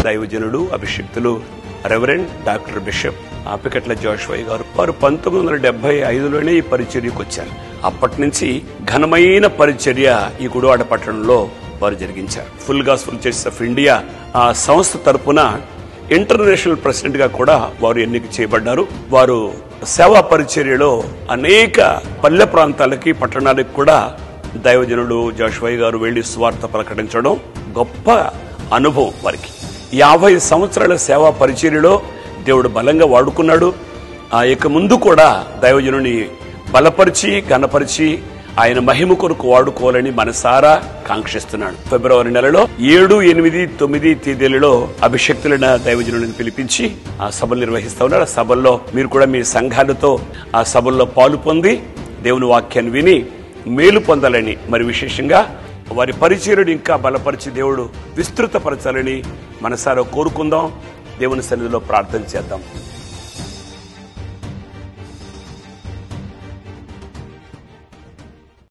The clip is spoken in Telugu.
దైవజనుడు అభిషిక్తులు రెవరెండ్ డాక్టర్ బిషప్ ఆపికట్ల జోషువయ్య గారు. వారు 1975లోనే ఈ పరిచర్యకు వచ్చారు. అప్పటి నుంచి ఘనమైన పరిచర్య ఈ గుడివాడ పట్టణంలో వారు జరిగించారు. Full gospel church of India ఆ సంస్థ తరపున ఇంటర్నేషనల్ ప్రెసిడెంట్ గా కూడా వారు ఎన్నిక చేయబడ్డారు. వారు సేవా పరిచర్యలో అనేక పల్లె ప్రాంతాలకి పట్టణాలకు కూడా దైవజనుడు జోషువయ్య గారు వెళ్లి సువార్త ప్రకటించడం గొప్ప అనుభవం వారికి. 50 సంవత్సరాల సేవా పరిచర్యలో దేవుడు బలంగా వాడుకున్నాడు. ఇక ముందు కూడా దైవజనుని బలపరిచి ఘనపరిచి ఆయన మహిమ కొరకు వాడుకోవాలని మనసారా కాంక్షిస్తున్నాడు. ఫిబ్రవరి నెలలో 7, 8, 9 తేదీలలో అభిషక్తులైన దైవజనుడిని పిలిపించి ఆ సభలు నిర్వహిస్తా ఉన్నారు. ఆ సభల్లో మీరు కూడా మీ సంఘాలతో ఆ సభల్లో పాలు పొంది దేవుని వాక్యాన్ని విని మేలు పొందాలని, మరి విశేషంగా వారి పరిచర్యను ఇంకా బలపరిచి దేవుడు విస్తృతపరచాలని మనసారా కోరుకుందాం. దేవుని సన్నిధిలో ప్రార్థన చేద్దాం.